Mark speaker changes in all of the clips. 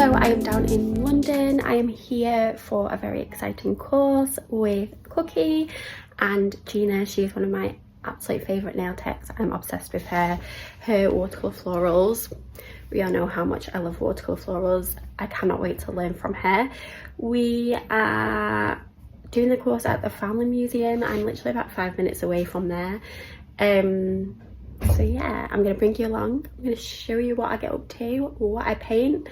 Speaker 1: So I am down in London. I am here for a very exciting course with Cookie and Gina. She is one of my absolute favourite nail techs. I'm obsessed with her watercolour florals. We all know how much I love watercolour florals. I cannot wait to learn from her. We are doing the course at the Family Museum. I'm literally about 5 minutes away from there. So yeah, I'm going to bring you along. I'm going to show you what I get up to, what I paint.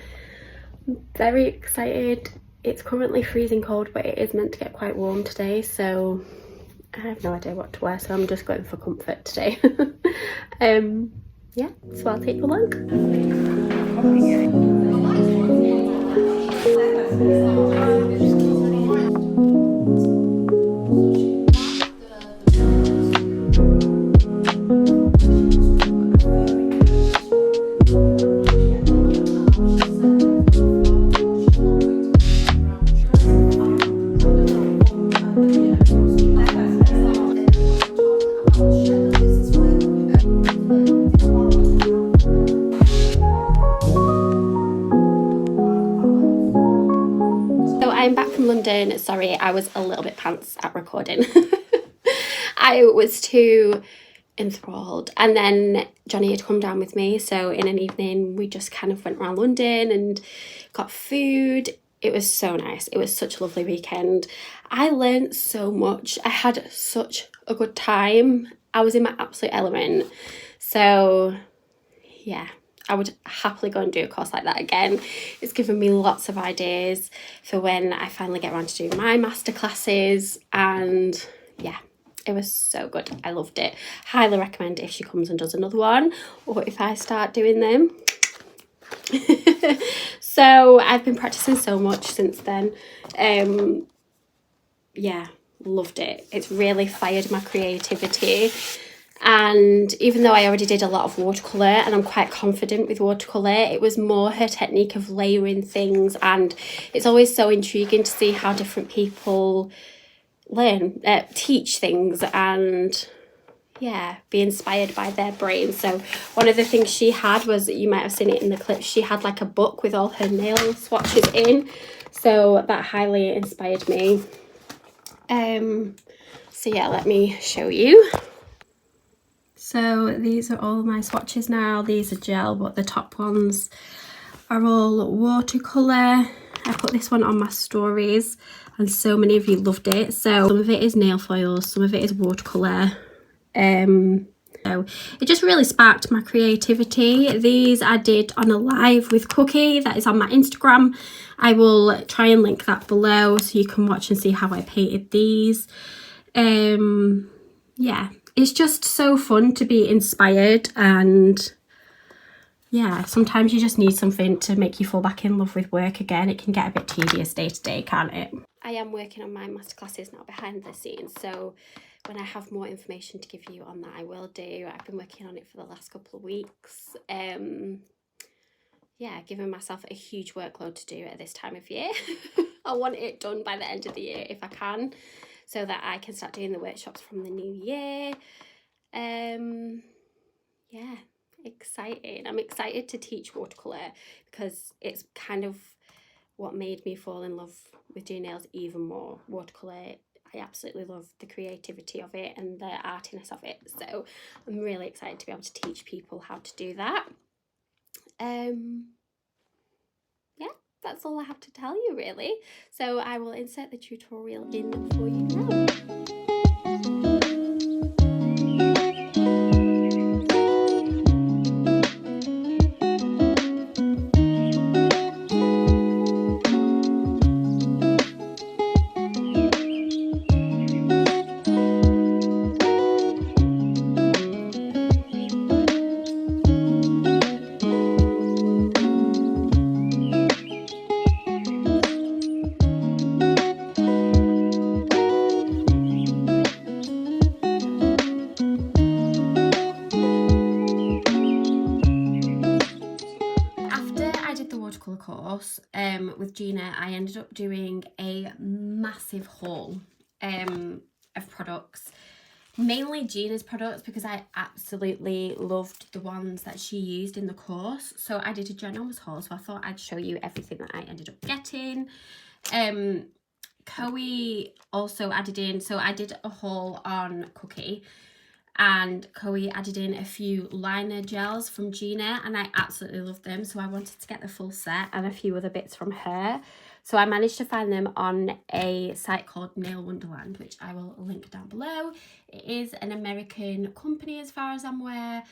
Speaker 1: I'm very excited. It's currently freezing cold, but it is meant to get quite warm today, so I have no idea what to wear, so I'm just going for comfort today. Yeah, so I'll take you along. I'm back from London. Sorry, I was a little bit pants at recording. I was too enthralled, and then Johnny had come down with me, so in an evening we just kind of went around London and got food. It was so nice. It was such a lovely weekend. I learned so much. I had such a good time. I was in my absolute element. So yeah, I would happily go and do a course like that again. It's given me lots of ideas for when I finally get around to doing my masterclasses, and yeah, it was so good. I loved it. Highly recommend if she comes and does another one, or if I start doing them. So I've been practicing so much since then. Yeah, loved it. It's really fired my creativity. And even though I already did a lot of watercolour and I'm quite confident with watercolour, it was more her technique of layering things, and it's always so intriguing to see how different people teach things and yeah, be inspired by their brain. So one of the things she had was, you might have seen it in the clip, she had like a book with all her nail swatches in, so that highly inspired me. So yeah, let me show you. So these are all my swatches now. These are gel, but the top ones are all watercolour. I put this one on my stories and so many of you loved it. So some of it is nail foils, some of it is watercolour. So it just really sparked my creativity. These I did on a live with Cookie that is on my Instagram. I will try and link that below so you can watch and see how I painted these. Yeah, it's just so fun to be inspired, and yeah, sometimes you just need something to make you fall back in love with work again. It can get a bit tedious day to day, can't it? I am working on my masterclasses now behind the scenes, so when I have more information to give you on that, I will do. I've been working on it for the last couple of weeks. Yeah, giving myself a huge workload to do at this time of year. I want it done by the end of the year if I can, so that I can start doing the workshops from the new year. Yeah, exciting. I'm excited to teach watercolour because it's kind of what made me fall in love with doing nails even more. Watercolour, I absolutely love the creativity of it and the artiness of it. So I'm really excited to be able to teach people how to do that. Yeah, that's all I have to tell you really. So I will insert the tutorial in for you now. Course with Gina, I ended up doing a massive haul of products. mainly Gina's products because I absolutely loved the ones that she used in the course. So I did a ginormous haul, so I thought I'd show you everything that I ended up getting. Chloe also added in, so I did a haul on Cookie, and Chloe added in a few liner gels from Gina, and I absolutely loved them, so I wanted to get the full set and a few other bits from her. So I managed to find them on a site called Nail Wonderland, which I will link down below. It is an American company as far as I'm aware,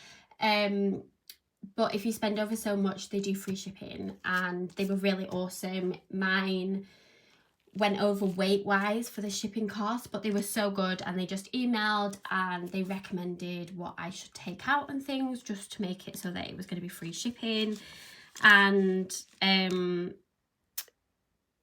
Speaker 1: but if you spend over so much, they do free shipping, and they were really awesome. Mine went over weight wise for the shipping cost, but they were so good, and they just emailed and they recommended what I should take out and things just to make it so that it was going to be free shipping. And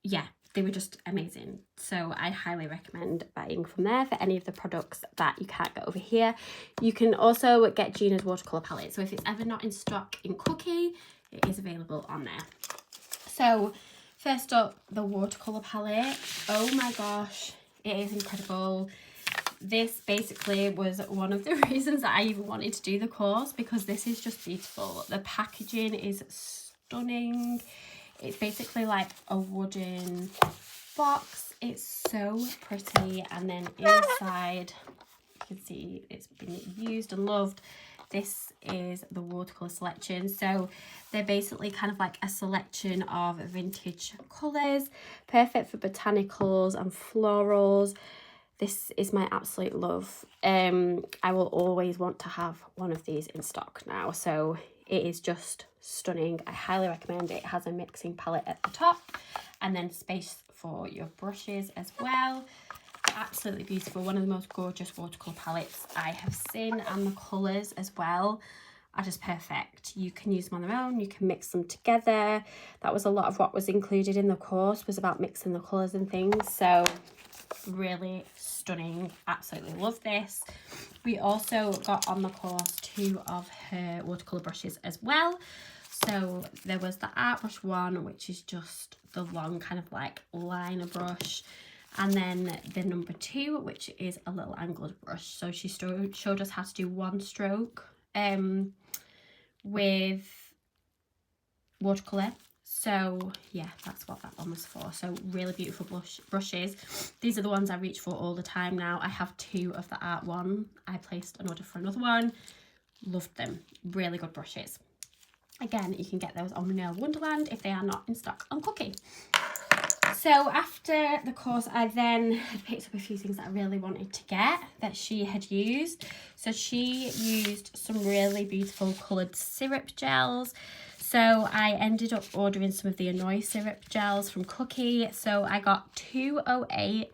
Speaker 1: yeah, they were just amazing. So I highly recommend buying from there for any of the products that you can't get over here. You can also get Gina's watercolour palette, so if it's ever not in stock in Cookie, it is available on there. So first up, the watercolour palette. Oh my gosh, it is incredible. This basically was one of the reasons that I even wanted to do the course, because this is just beautiful. The packaging is stunning. It's basically like a wooden box. It's so pretty, and then inside you can see it's been used and loved. This is the watercolour selection. So they're basically kind of like a selection of vintage colours, perfect for botanicals and florals. This is my absolute love. I will always want to have one of these in stock now. So it is just stunning. I highly recommend it. It has a mixing palette at the top and then space for your brushes as well. Absolutely beautiful. One of the most gorgeous watercolour palettes I have seen, and the colours as well are just perfect. You can use them on their own, you can mix them together. That was a lot of what was included in the course, was about mixing the colours and things. So really stunning. Absolutely love this. We also got on the course 2 of her watercolour brushes as well. So there was the art brush one, which is just the long kind of like liner brush, and then the number 2, which is a little angled brush. So she showed us how to do one stroke with watercolour. So yeah, that's what that one was for. So really beautiful brushes. These are the ones I reach for all the time now. I have 2 of the art one. I placed an order for another one. Loved them. Really good brushes. Again, you can get those on Nail Wonderland if they are not in stock on Cookie. So after the course, I then had picked up a few things that I really wanted to get that she had used. So she used some really beautiful coloured syrup gels. So I ended up ordering some of the Annoy syrup gels from Cookie. So I got 208,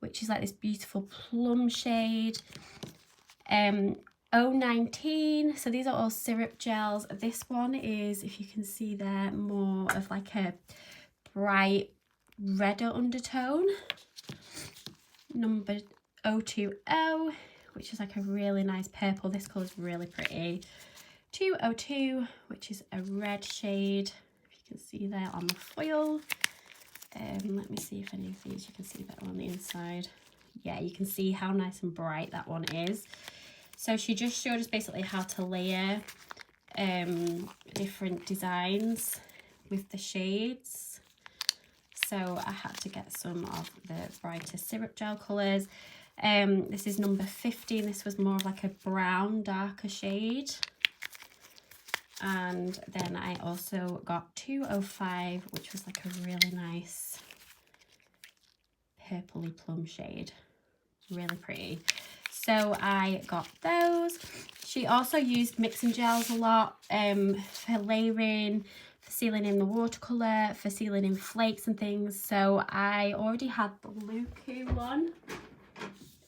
Speaker 1: which is like this beautiful plum shade. 019, so these are all syrup gels. This one is, if you can see there, more of like a bright redder undertone. Number 020, which is like a really nice purple. This colour is really pretty. 202, which is a red shade, if you can see there on the foil. Let me see if any of these you can see better on the inside. Yeah, you can see how nice and bright that one is. So she just showed us basically how to layer different designs with the shades. So I had to get some of the brighter syrup gel colours. This is number 50. This was more of like a brown, darker shade. And then I also got 205, which was like a really nice purpley plum shade. Really pretty. So I got those. She also used mixing gels a lot for layering, for sealing in the watercolour, for sealing in flakes and things. So I already had the Luku one,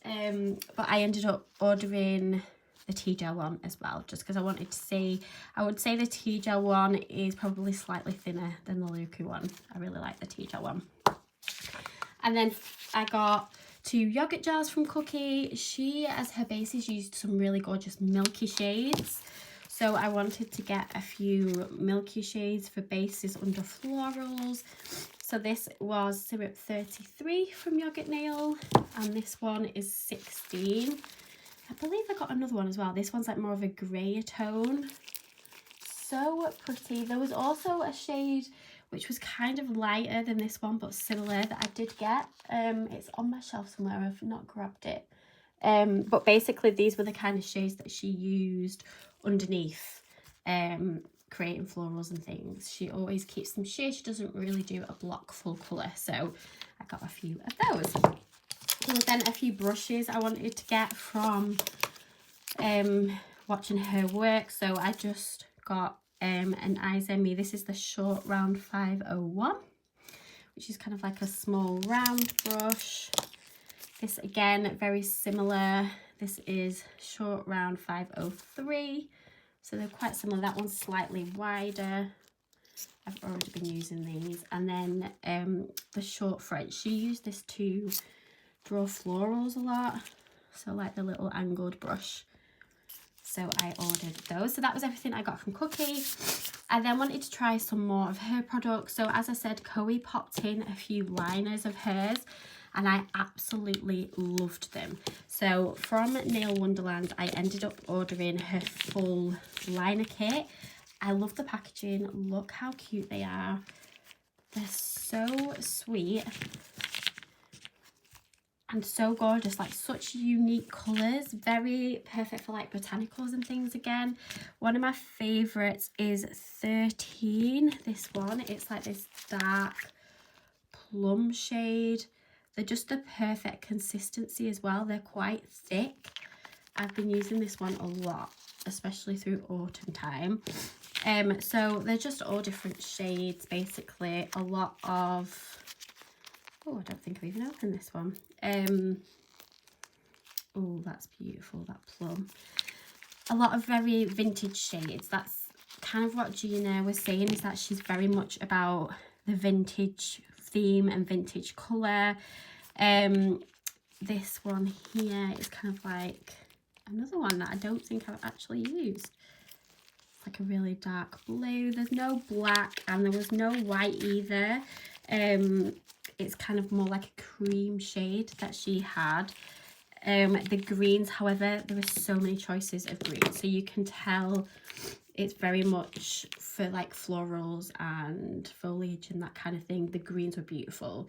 Speaker 1: but I ended up ordering the tea gel one as well, just because I wanted to see. I would say the tea gel one is probably slightly thinner than the Luku one. I really like the tea gel one. And then I got 2 yogurt gels from Cookie. She, as her bases, used some really gorgeous milky shades. So I wanted to get a few milky shades for bases under florals. So this was syrup 33 from Yogurt Nail, and this one is 16. I believe I got another one as well. This one's like more of a grey tone. So pretty. There was also a shade which was kind of lighter than this one, but similar, that I did get. It's on my shelf somewhere. I've not grabbed it. But basically these were the kind of shades that she used underneath creating florals and things. She always keeps them sheer. She doesn't really do a block full colour, so I got a few of those. There was then a few brushes I wanted to get from watching her work, so I just got an Eyes on Me. This is the short round 501, which is kind of like a small round brush. This again, very similar. This is short round 503, so they're quite similar. That one's slightly wider. I've already been using these. And then the short French, she used this to draw florals a lot, so like the little angled brush. So I ordered those. So that was everything I got from Cookie. I then wanted to try some more of her products. So as I said, Coe popped in a few liners of hers and I absolutely loved them. So from Nail Wonderland, I ended up ordering her full liner kit. I love the packaging. Look how cute they are. They're so sweet and so gorgeous, like such unique colours, very perfect for like botanicals and things. Again, one of my favourites is 13, this one. It's like this dark plum shade. They're just the perfect consistency as well. They're quite thick. I've been using this one a lot, especially through autumn time. So they're just all different shades, basically. A lot of, oh, I don't think I've even opened this one. Oh, that's beautiful, that plum. A lot of very vintage shades. That's kind of what Gina was saying, is that she's very much about the vintage theme and vintage colour. This one here is kind of like another one that I don't think I've actually used. It's like a really dark blue. There's no black and there was no white either. It's kind of more like a cream shade that she had. The greens, however, there were so many choices of greens, so you can tell it's very much for like florals and foliage and that kind of thing. The greens were beautiful.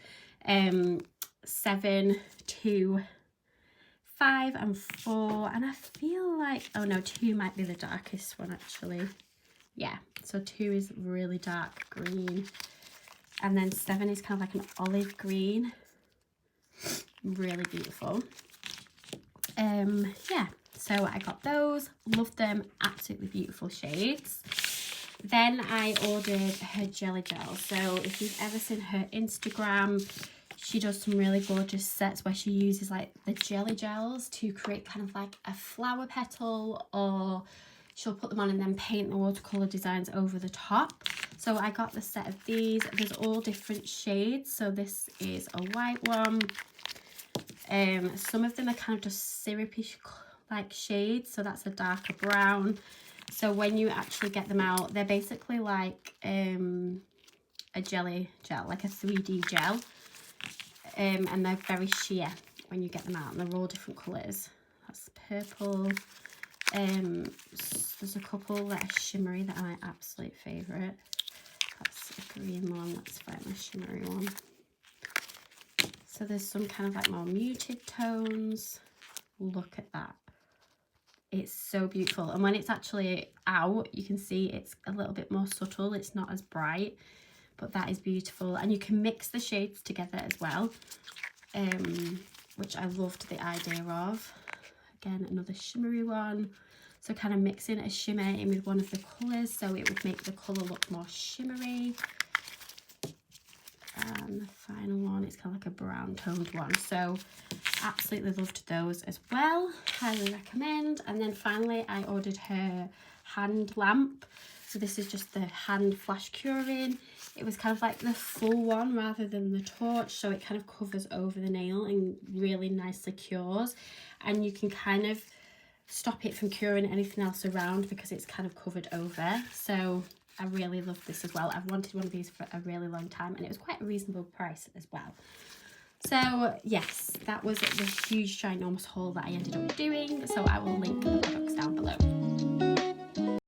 Speaker 1: 7, 2, 5 and 4, and I feel like, oh no, 2 might be the darkest one actually. Yeah, so 2 is really dark green, and then 7 is kind of like an olive green. Really beautiful. Yeah, so I got those, loved them, absolutely beautiful shades. Then I ordered her jelly gel. So if you've ever seen her Instagram, she does some really gorgeous sets where she uses like the jelly gels to create kind of like a flower petal, or she'll put them on and then paint the watercolor designs over the top. So I got the set of these. There's all different shades. So this is a white one. Some of them are kind of just syrupy like shades, so that's a darker brown. So when you actually get them out, they're basically like a jelly gel, like a 3D gel, and they're very sheer when you get them out, and they're all different colours. That's purple. There's a couple that are shimmery that are my absolute favourite. That's a green one. Let's find my shimmery one. So there's some kind of like more muted tones. Look at that. It's so beautiful. And when it's actually out, you can see it's a little bit more subtle. It's not as bright, but that is beautiful. And you can mix the shades together as well, which I loved the idea of. Again, another shimmery one. So kind of mixing a shimmer in with one of the colours, so it would make the colour look more shimmery. And the final one is kind of like a brown toned one. So absolutely loved those as well. Highly recommend. And then finally I ordered her hand lamp. So this is just the hand flash curing. It was kind of like the full one rather than the torch, so it kind of covers over the nail and really nicely cures. And you can kind of stop it from curing anything else around because it's kind of covered over. So I really love this as well. I've wanted one of these for a really long time, and it was quite a reasonable price as well. So yes, that was the huge ginormous haul that I ended up doing. So I will link the products down